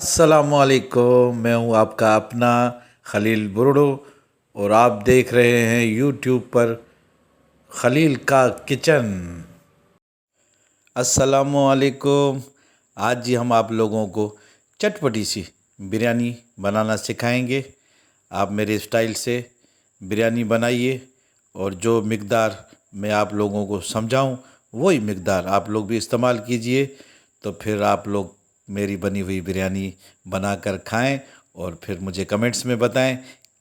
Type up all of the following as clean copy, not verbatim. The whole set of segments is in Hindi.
अस्सलामुअलैकुम। मैं हूँ आपका अपना खलील बुरडो और आप देख रहे हैं यूट्यूब पर खलील का किचन। अस्सलामुअलैकुम। आज जी हम आप लोगों को चटपटी सी बिरयानी बनाना सिखाएंगे। आप मेरे स्टाइल से बिरयानी बनाइए और जो मिक़दार मैं आप लोगों को समझाऊं वही मिक़दार आप लोग भी इस्तेमाल कीजिए। तो फिर आप लोग मेरी बनी हुई बिरयानी बनाकर खाएं और फिर मुझे कमेंट्स में बताएं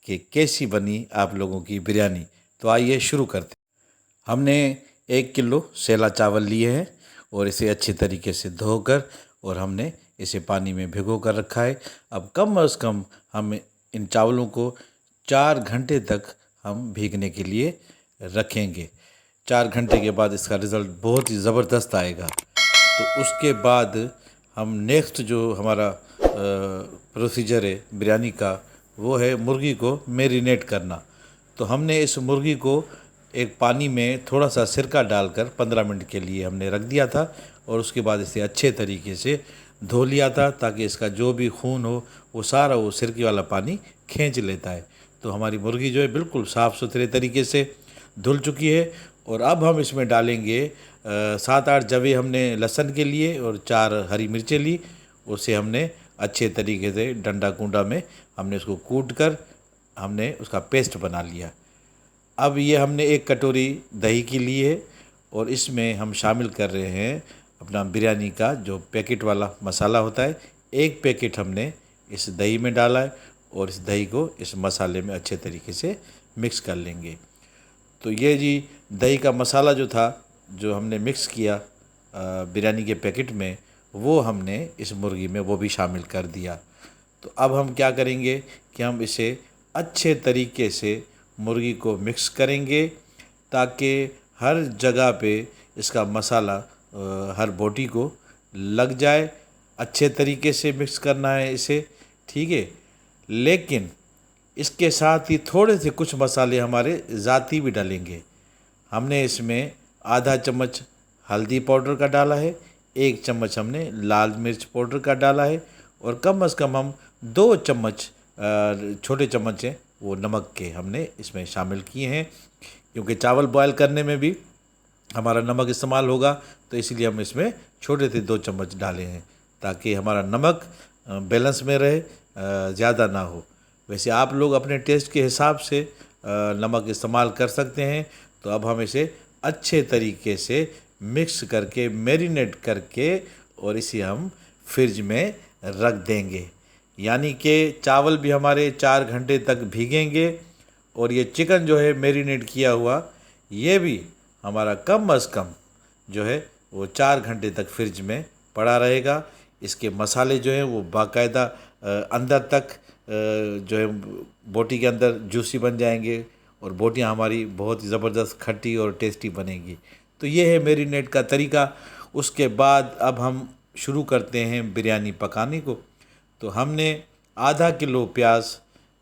कि कैसी बनी आप लोगों की बिरयानी। तो आइए शुरू करते हैं। हमने 1 किलो सेला चावल लिए हैं और इसे अच्छे तरीके से धोकर और हमने इसे पानी में भिगो कर रखा है। अब कम से कम हम इन चावलों को 4 घंटे तक हम भीगने के लिए रखेंगे। 4 घंटे के बाद इसका रिज़ल्ट बहुत ही ज़बरदस्त आएगा। तो उसके बाद हम नेक्स्ट जो हमारा प्रोसीजर है बिरयानी का वो है मुर्गी को मैरिनेट करना। तो हमने इस मुर्गी को एक पानी में थोड़ा सा सिरका डालकर 15 मिनट के लिए हमने रख दिया था और उसके बाद इसे अच्छे तरीके से धो लिया था ताकि इसका जो भी खून हो वो सारा वो सिरके वाला पानी खींच लेता है। तो हमारी मुर्गी जो है बिल्कुल साफ़ सुथरे तरीके से धुल चुकी है। और अब हम इसमें डालेंगे 7-8 जवे हमने लहसुन के लिए और 4 हरी मिर्चें ली। उसे हमने अच्छे तरीके से डंडा कूंडा में हमने उसको कूट कर हमने उसका पेस्ट बना लिया। अब ये हमने 1 कटोरी दही की ली है और इसमें हम शामिल कर रहे हैं अपना बिरयानी का जो पैकेट वाला मसाला होता है। 1 पैकेट हमने इस दही में डाला है और इस दही को इस मसाले में अच्छे तरीके से मिक्स कर लेंगे। तो ये जी दही का मसाला जो था जो हमने मिक्स किया बिरयानी के पैकेट में वो हमने इस मुर्गी में वो भी शामिल कर दिया। तो अब हम क्या करेंगे कि हम इसे अच्छे तरीके से मुर्गी को मिक्स करेंगे ताकि हर जगह पे इसका मसाला हर बोटी को लग जाए। अच्छे तरीके से मिक्स करना है इसे, ठीक है। लेकिन इसके साथ ही थोड़े से कुछ मसाले हमारे ज़ाती भी डालेंगे। हमने इसमें आधा चम्मच हल्दी पाउडर का डाला है, 1 चम्मच हमने लाल मिर्च पाउडर का डाला है और कम से कम हम 2 चम्मच छोटे चम्मच हैं वो नमक के हमने इसमें शामिल किए हैं। क्योंकि चावल बॉयल करने में भी हमारा नमक इस्तेमाल होगा तो इसीलिए हम इसमें छोटे से 2 चम्मच डाले हैं ताकि हमारा नमक बैलेंस में रहे, ज़्यादा ना हो। वैसे आप लोग अपने टेस्ट के हिसाब से नमक इस्तेमाल कर सकते हैं। तो अब हम इसे अच्छे तरीके से मिक्स करके मैरिनेट करके और इसे हम फ्रिज में रख देंगे। यानी कि चावल भी हमारे 4 घंटे तक भीगेंगे और ये चिकन जो है मैरिनेट किया हुआ ये भी हमारा कम से कम जो है वो 4 घंटे तक फ्रिज में पड़ा रहेगा। इसके मसाले जो हैं वो बाकायदा अंदर तक जो है बोटी के अंदर जूसी बन जाएंगे और बोटियां हमारी बहुत ही ज़बरदस्त खट्टी और टेस्टी बनेगी। तो ये है मैरिनेट का तरीका। उसके बाद अब हम शुरू करते हैं बिरयानी पकाने को। तो हमने आधा किलो प्याज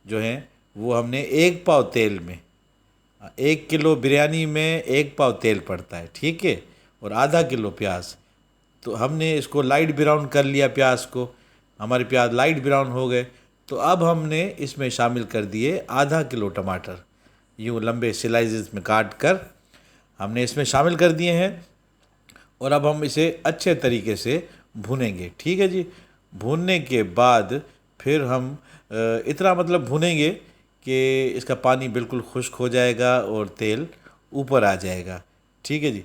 जो है वो हमने 1 पाव तेल में 1 किलो बिरयानी में 1 पाव तेल पड़ता है, ठीक है। और आधा किलो प्याज तो हमने इसको लाइट ब्राउन कर लिया। प्याज को हमारे प्याज लाइट ब्राउन हो गए तो अब हमने इसमें शामिल कर दिए आधा किलो टमाटर, यूँ लंबे स्लाइसेस में काट कर हमने इसमें शामिल कर दिए हैं। और अब हम इसे अच्छे तरीके से भूनेंगे, ठीक है जी। भूनने के बाद फिर हम इतना मतलब भूनेंगे कि इसका पानी बिल्कुल खुश्क हो जाएगा और तेल ऊपर आ जाएगा, ठीक है जी।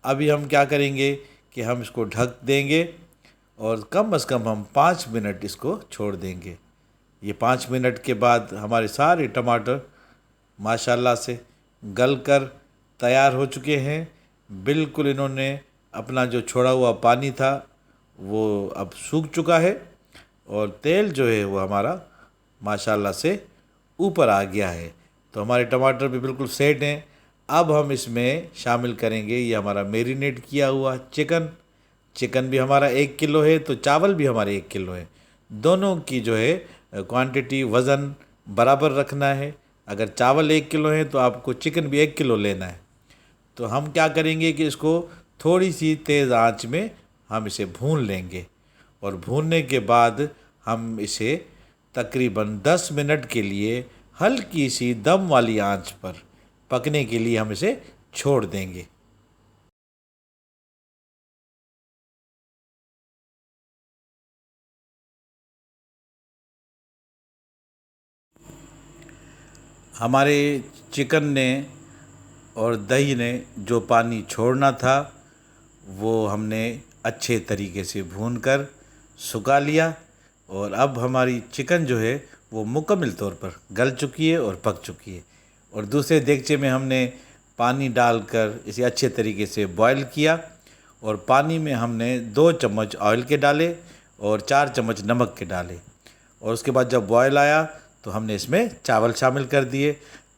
अभी हम क्या करेंगे कि हम इसको ढक देंगे और कम से कम हम 5 मिनट इसको छोड़ देंगे। ये 5 मिनट के बाद हमारे सारे टमाटर माशाल्लाह से गल कर तैयार हो चुके हैं। बिल्कुल इन्होंने अपना जो छोड़ा हुआ पानी था वो अब सूख चुका है और तेल जो है वो हमारा माशाल्लाह से ऊपर आ गया है। तो हमारे टमाटर भी बिल्कुल सेट हैं। अब हम इसमें शामिल करेंगे ये हमारा मैरिनेट किया हुआ चिकन। चिकन भी हमारा 1 किलो है तो चावल भी हमारे 1 किलो है। दोनों की जो है क्वांटिटी वज़न बराबर रखना है। अगर चावल 1 किलो है तो आपको चिकन भी 1 किलो लेना है। तो हम क्या करेंगे कि इसको थोड़ी सी तेज़ आंच में हम इसे भून लेंगे और भूनने के बाद हम इसे तकरीबन 10 मिनट के लिए हल्की सी दम वाली आंच पर पकने के लिए हम इसे छोड़ देंगे। हमारे चिकन ने और दही ने जो पानी छोड़ना था वो हमने अच्छे तरीके से भूनकर सुखा लिया, और अब हमारी चिकन जो है वो मुकम्मल तौर पर गल चुकी है और पक चुकी है। और दूसरे देगचे में हमने पानी डालकर इसे अच्छे तरीके से बॉयल किया, और पानी में हमने 2 चम्मच ऑयल के डाले और 4 चम्मच नमक के डाले, और उसके बाद जब बॉयल आया तो हमने इसमें चावल शामिल कर दिए।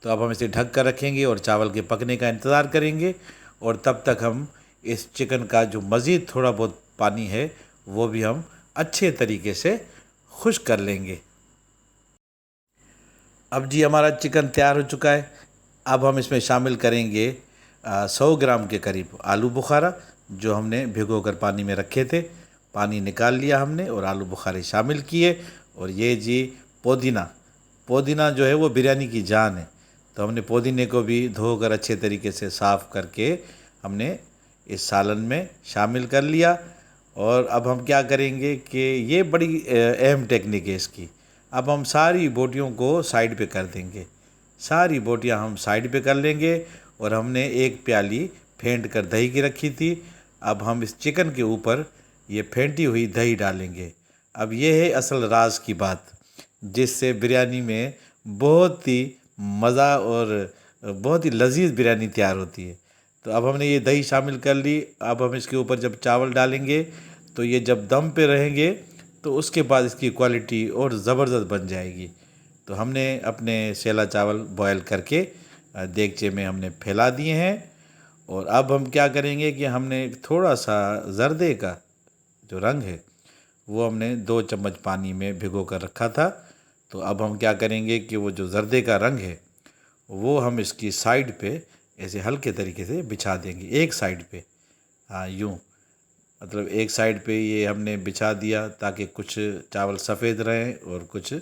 तो अब हम इसे ढक कर रखेंगे और चावल के पकने का इंतज़ार करेंगे, और तब तक हम इस चिकन का जो मज़ीद थोड़ा बहुत पानी है वो भी हम अच्छे तरीके से खुश्क कर लेंगे। अब जी हमारा चिकन तैयार हो चुका है। अब हम इसमें शामिल करेंगे 100 ग्राम के करीब आलू बुखारा, जो हमने भिगोकर पानी में रखे थे। पानी निकाल लिया हमने और आलू बुखारे शामिल किए। और ये जी पुदीना, पुदीना जो है वो बिरयानी की जान है, तो हमने पुदीने को भी धोकर अच्छे तरीके से साफ़ करके हमने इस सालन में शामिल कर लिया। और अब हम क्या करेंगे कि ये बड़ी अहम टेक्निक है इसकी। अब हम सारी बोटियों को साइड पे कर देंगे, सारी बोटियां हम साइड पे कर लेंगे। और हमने एक प्याली फेंट कर दही की रखी थी, अब हम इस चिकन के ऊपर ये फेंटी हुई दही डालेंगे। अब ये है असल राज की बात, जिससे बिरयानी में बहुत ही मज़ा और बहुत ही लजीज बिरयानी तैयार होती है। तो अब हमने ये दही शामिल कर ली। अब हम इसके ऊपर जब चावल डालेंगे तो ये जब दम पे रहेंगे तो उसके बाद इसकी क्वालिटी और ज़बरदस्त बन जाएगी। तो हमने अपने सेला चावल बॉयल करके देगचे में हमने फैला दिए हैं। और अब हम क्या करेंगे कि हमने थोड़ा सा ज़र्दे का जो रंग है वो हमने 2 चम्मच पानी में भिगो कर रखा था। तो अब हम क्या करेंगे कि वो जो ज़र्दे का रंग है वो हम इसकी साइड पे ऐसे हल्के तरीके से बिछा देंगे, एक साइड पे। हाँ, यूँ मतलब एक साइड पे ये हमने बिछा दिया ताकि कुछ चावल सफ़ेद रहें और कुछ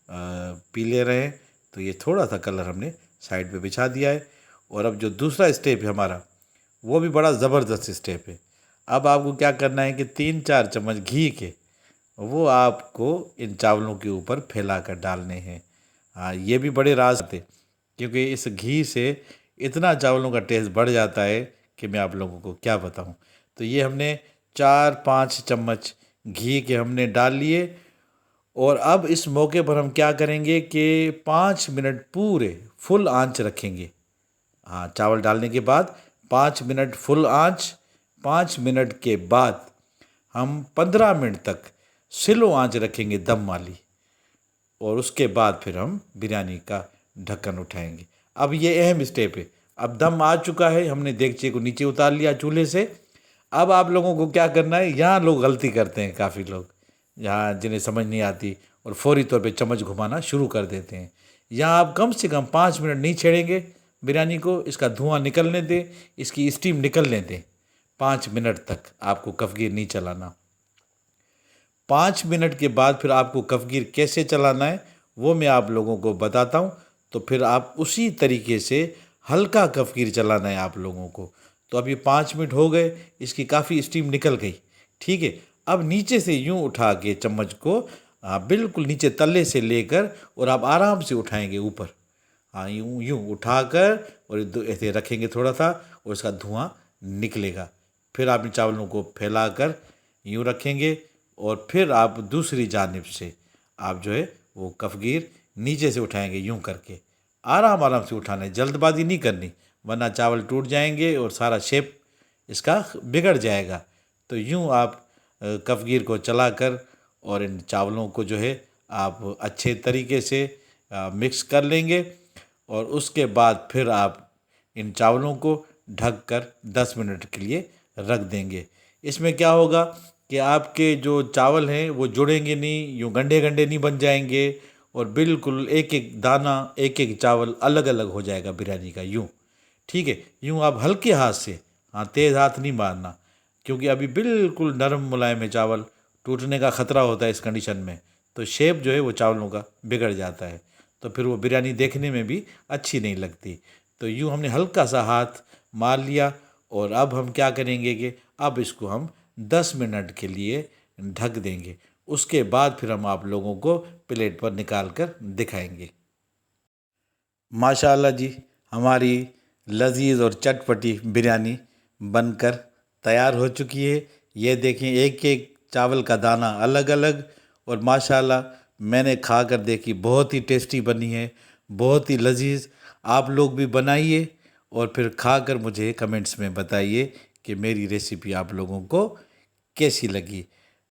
पीले रहें। तो ये थोड़ा सा कलर हमने साइड पे बिछा दिया है। और अब जो दूसरा स्टेप है हमारा वो भी बड़ा ज़बरदस्त स्टेप है। अब आपको क्या करना है कि 3-4 चम्मच घी के वो आपको इन चावलों के ऊपर फैला कर डालने हैं। हाँ, ये भी बड़े राज थे, क्योंकि इस घी से इतना चावलों का टेस्ट बढ़ जाता है कि मैं आप लोगों को क्या बताऊं। तो ये हमने 4-5 चम्मच घी के हमने डाल लिए। और अब इस मौके पर हम क्या करेंगे कि 5 मिनट पूरे फुल आंच रखेंगे। हाँ, चावल डालने के बाद 5 मिनट फुल आंच, 5 मिनट के बाद हम 15 मिनट तक स्लो आंच रखेंगे दम वाली, और उसके बाद फिर हम बिरयानी का ढक्कन उठाएंगे। अब ये अहम स्टेप है। अब दम आ चुका है, हमने देगचे को नीचे उतार लिया चूल्हे से। अब आप लोगों को क्या करना है, यहाँ लोग गलती करते हैं काफ़ी लोग, यहाँ जिन्हें समझ नहीं आती और फौरी तौर पे चम्मच घुमाना शुरू कर देते हैं। यहाँ आप कम से कम 5 मिनट नहीं छेड़ेंगे बिरयानी को, इसका धुआं निकलने दें, इसकी स्टीम निकलने दें। 5 मिनट तक आपको कफगीर नहीं चलाना। 5 मिनट के बाद फिर आपको कफगीर कैसे चलाना है वो मैं आप लोगों को बताता हूँ। तो फिर आप उसी तरीके से हल्का कफगीर चलाना है आप लोगों को। तो अभी 5 मिनट हो गए, इसकी काफ़ी स्टीम निकल गई। ठीक है, अब नीचे से यूं उठा के चम्मच को बिल्कुल नीचे तले से लेकर और आप आराम से उठाएंगे ऊपर। हाँ, यूं यूं उठाकर और ऐसे रखेंगे थोड़ा सा, और इसका धुआं निकलेगा। फिर आप इन चावलों को फैलाकर यूं रखेंगे, और फिर आप दूसरी जानिब से आप जो है वो कफगीर नीचे से उठाएंगे यूं करके। आराम आराम से उठाना है, जल्दबाजी नहीं करनी, वरना चावल टूट जाएंगे और सारा शेप इसका बिगड़ जाएगा। तो यूं आप कफगीर को चलाकर और इन चावलों को जो है आप अच्छे तरीके से मिक्स कर लेंगे। और उसके बाद फिर आप इन चावलों को ढक कर 10 मिनट के लिए रख देंगे। इसमें क्या होगा कि आपके जो चावल हैं वो जुड़ेंगे नहीं, यूँ गंढे गंढे नहीं बन जाएंगे, और बिल्कुल एक एक दाना एक एक चावल अलग अलग हो जाएगा बिरयानी का यूँ। ठीक है, यूँ आप हल्के हाथ से, हाँ तेज़ हाथ नहीं मारना, क्योंकि अभी बिल्कुल नरम मुलायम है चावल, टूटने का ख़तरा होता है इस कंडीशन में। तो शेप जो है वो चावलों का बिगड़ जाता है, तो फिर वो बिरयानी देखने में भी अच्छी नहीं लगती। तो यूँ हमने हल्का सा हाथ मार लिया और अब हम क्या करेंगे कि अब इसको हम 10 मिनट के लिए ढक देंगे। उसके बाद फिर हम आप लोगों को प्लेट पर निकाल कर दिखाएंगे। माशाल्लाह जी, हमारी लजीज और चटपटी बिरयानी बनकर तैयार हो चुकी है। ये देखें, एक एक चावल का दाना अलग अलग, और माशाल्लाह मैंने खा कर देखी, बहुत ही टेस्टी बनी है, बहुत ही लजीज। आप लोग भी बनाइए और फिर खाकर मुझे कमेंट्स में बताइए कि मेरी रेसिपी आप लोगों को कैसी लगी।